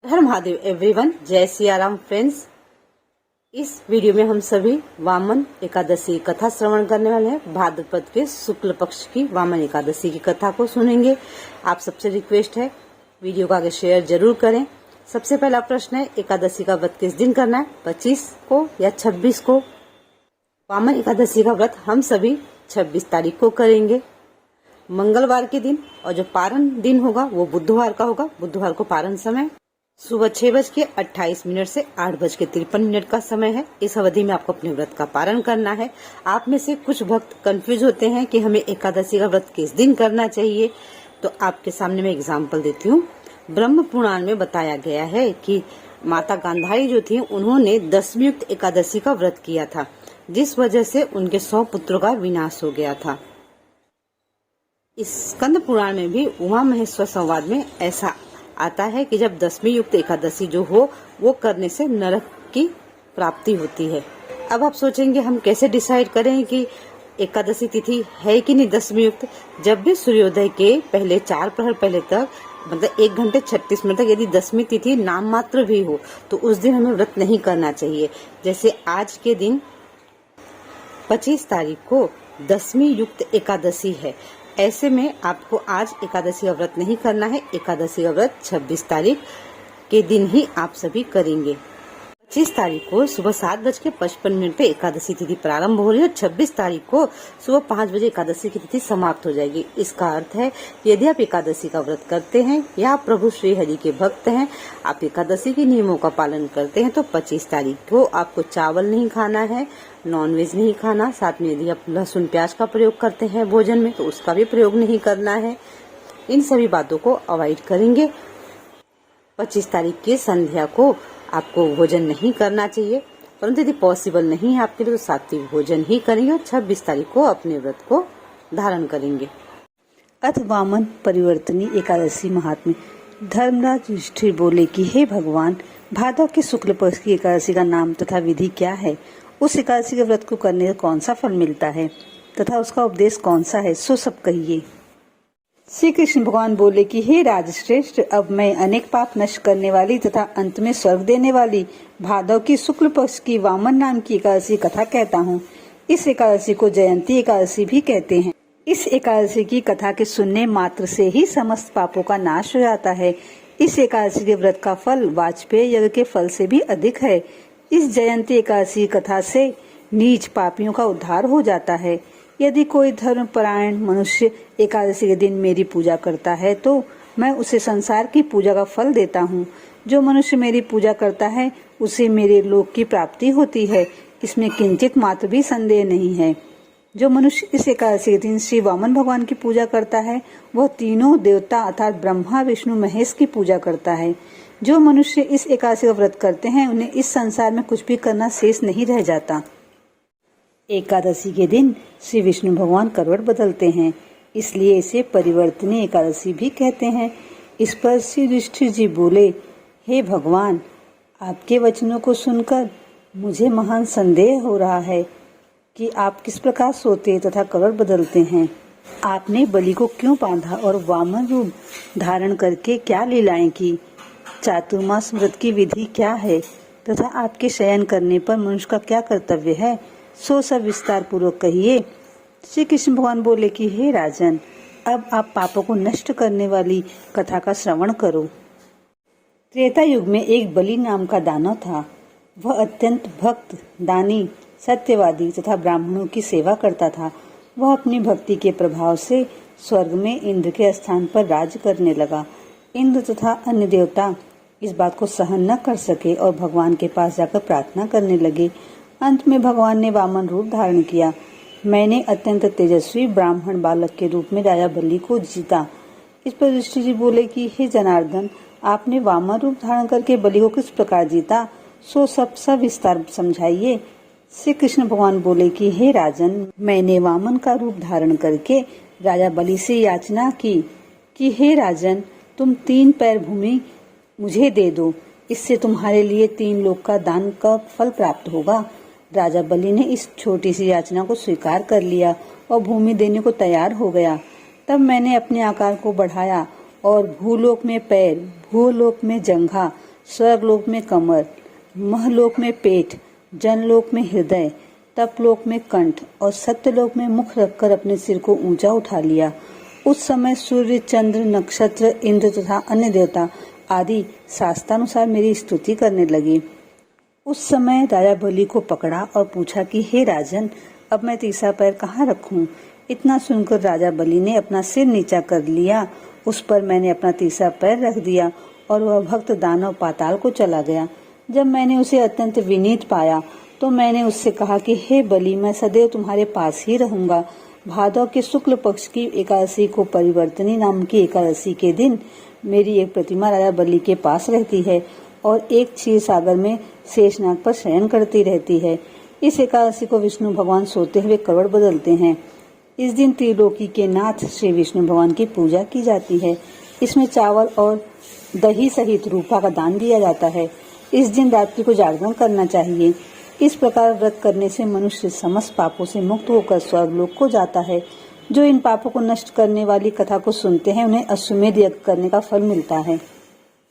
हर Mahadev everyone, जय Siya Ram friends. इस video में हम सभी वामन एकादशी कथा श्रवण करने वाले हैं। भाद्रपद के शुक्ल पक्ष की वामन एकादशी की कथा को सुनेंगे। आप सबसे रिक्वेस्ट है वीडियो को आगे शेयर जरूर करें। सबसे पहला प्रश्न है, एकादशी का व्रत किस दिन करना है, 25 को या 26 को? वामन एकादशी का व्रत हम सभी 26 तारीख को करेंगे, मंगलवार के दिन। और जो पारण दिन होगा वो बुधवार का होगा। बुधवार को पारण समय सुबह 6:28 से 8:53 का समय है। इस अवधि में आपको अपने व्रत का पारण करना है। आप में से कुछ भक्त कंफ्यूज होते हैं कि हमें एकादशी का व्रत किस दिन करना चाहिए, तो आपके सामने मैं एग्जाम्पल देती हूँ। ब्रह्म पुराण में बताया गया है कि माता गांधारी जो थी उन्होंने दशमी युक्त एकादशी का व्रत किया था, जिस वजह से उनके 100 पुत्रों का विनाश हो गया था। इस स्कंद पुराण में भी उमा महेश्वर संवाद में ऐसा आता है कि जब दशमी युक्त एकादशी जो हो वो करने से नरक की प्राप्ति होती है। अब आप सोचेंगे हम कैसे डिसाइड करें कि एकादशी तिथि है कि नहीं दशमी युक्त? जब भी सूर्योदय के पहले 4 प्रहर पहले तक, मतलब 1 घंटे 36 मिनट तक यदि दशमी तिथि नाम मात्र भी हो तो उस दिन हमें व्रत नहीं करना चाहिए। जैसे आज के दिन 25 तारीख को दशमी युक्त एकादशी है, ऐसे में आपको आज एकादशी का व्रत नहीं करना है। एकादशी का व्रत 26 तारीख के दिन ही आप सभी करेंगे। 25 तारीख को सुबह 7:55 पे एकादशी तिथि प्रारंभ हो रही है। 26 तारीख को सुबह 5 बजे एकादशी की तिथि समाप्त हो जाएगी। इसका अर्थ है यदि आप एकादशी का व्रत करते हैं या प्रभु श्री हरि के भक्त हैं, आप एकादशी के नियमों का पालन करते हैं, तो 25 तारीख को आपको चावल नहीं खाना है, नॉनवेज नहीं खाना। साथ में यदि आप लहसुन प्याज का प्रयोग करते हैं भोजन में तो उसका भी प्रयोग नहीं करना है। इन सभी बातों को अवॉइड करेंगे। 25 तारीख की संध्या को आपको भोजन नहीं करना चाहिए, परंतु यदि पॉसिबल नहीं है आपके लिए तो सात्विक भोजन ही करेंगे और 26 तारीख को अपने व्रत को धारण करेंगे। अथ वामन परिवर्तनी एकादशी महात्म्य। धर्मराज युधिष्ठिर बोले कि हे भगवान, भादव के शुक्ल पक्ष की एकादशी का नाम तथा विधि क्या है? उस एकादशी के व्रत को करने से कौन सा फल मिलता है तथा उसका उपदेश कौन सा है, सो सब कहिए। श्री कृष्ण भगवान बोले कि हे राजश्रेष्ठ, अब मैं अनेक पाप नष्ट करने वाली तथा अंत में स्वर्ग देने वाली भादव की शुक्ल पक्ष की वामन नाम की एकादशी कथा कहता हूँ। इस एकादशी को जयंती एकादशी भी कहते हैं। इस एकादशी की कथा के सुनने मात्र से ही समस्त पापों का नाश हो जाता है। इस एकादशी के व्रत का फल वाजपेय यज्ञ के फल से भी अधिक है। इस जयंती एकादशी कथा से नीच पापियों का उद्धार हो जाता है। यदि कोई धर्मपरायण मनुष्य एकादशी के दिन मेरी पूजा करता है तो मैं उसे संसार की पूजा का फल देता हूँ। जो मनुष्य मेरी पूजा करता है उसे मेरे लोक की प्राप्ति होती है, इसमें किंचित मात्र भी संदेह नहीं है। जो मनुष्य इस एकादशी के दिन श्री वामन भगवान की पूजा करता है वह तीनों देवता अर्थात ब्रह्मा विष्णु महेश की पूजा करता है। जो मनुष्य इस एकादशी का व्रत करते हैं उन्हें इस संसार में कुछ भी करना शेष नहीं रह जाता। एकादशी के दिन श्री विष्णु भगवान करवट बदलते हैं, इसलिए इसे परिवर्तनी एकादशी भी कहते हैं। इस पर श्री युधिष्ठिर जी बोले, हे भगवान, आपके वचनों को सुनकर मुझे महान संदेह हो रहा है कि आप किस प्रकार सोते तथा करवट बदलते हैं। आपने बलि को क्यों बांधा और वामन रूप धारण करके क्या लीलाएं की? चातुर्मास व्रत की विधि क्या है तथा आपके शयन करने पर मनुष्य का क्या कर्तव्य है, सो सब विस्तार पूर्वक कहिए। श्री कृष्ण भगवान बोले कि हे राजन, अब आप पापों को नष्ट करने वाली कथा का श्रवण करो। त्रेता युग में एक बलि नाम का दानव था। वह अत्यंत भक्त, दानी, सत्यवादी तथा ब्राह्मणों की सेवा करता था। वह अपनी भक्ति के प्रभाव से स्वर्ग में इंद्र के स्थान पर राज करने लगा। इंद्र तथा अन्य देवता इस बात को सहन न कर सके और भगवान के पास जाकर प्रार्थना करने लगे। अंत में भगवान ने वामन रूप धारण किया। मैंने अत्यंत तेजस्वी ब्राह्मण बालक के रूप में राजा बलि को जीता। इस पर युधिष्ठिर जी बोले कि हे जनार्दन, आपने वामन रूप धारण करके बलि को किस प्रकार जीता, सो सब सविस्तार समझाइए। श्री कृष्ण भगवान बोले कि हे राजन, मैंने वामन का रूप धारण करके राजा बलि से याचना की कि हे राजन, तुम 3 पैर भूमि मुझे दे दो, इससे तुम्हारे लिए 3 लोक का दान का फल प्राप्त होगा। राजा बलि ने इस छोटी सी याचना को स्वीकार कर लिया और भूमि देने को तैयार हो गया। तब मैंने अपने आकार को बढ़ाया और भूलोक में पैर, भूलोक में जंघा स्वर्गलोक में कमर, महलोक में पेट, जनलोक में हृदय, तपलोक में कंठ और सत्यलोक में मुख रखकर अपने सिर को ऊंचा उठा लिया। उस समय सूर्य, चंद्र, नक्षत्र, इंद्र तथा अन्य देवता आदि शास्त्रानुसार मेरी स्तुति करने लगे। उस समय राजा बलि को पकड़ा और पूछा कि हे राजन, अब मैं तीसरा पैर कहाँ रखूं? इतना सुनकर राजा बलि ने अपना सिर नीचा कर लिया। उस पर मैंने अपना तीसरा पैर रख दिया और वह भक्त दानव पाताल को चला गया। जब मैंने उसे अत्यंत विनीत पाया तो मैंने उससे कहा कि हे बलि, मैं सदैव तुम्हारे पास ही रहूंगा। भादव के शुक्ल पक्ष की एकादशी को परिवर्तनी नाम की एकादशी के दिन मेरी एक प्रतिमा राजा बलि के पास रहती है और एक क्षीर सागर में शेषनाग पर शयन करती रहती है। इस एकादशी को विष्णु भगवान सोते हुए करवट बदलते हैं। इस दिन त्रिलोकी के नाथ श्री विष्णु भगवान की पूजा की जाती है। इसमें चावल और दही सहित रूपा का दान दिया जाता है। इस दिन रात्रि को जागरण करना चाहिए। इस प्रकार व्रत करने से मनुष्य समस्त पापों से मुक्त होकर स्वर्गलोक को जाता है। जो इन पापों को नष्ट करने वाली कथा को सुनते हैं उन्हें अश्वमेध यज्ञ करने का फल मिलता है।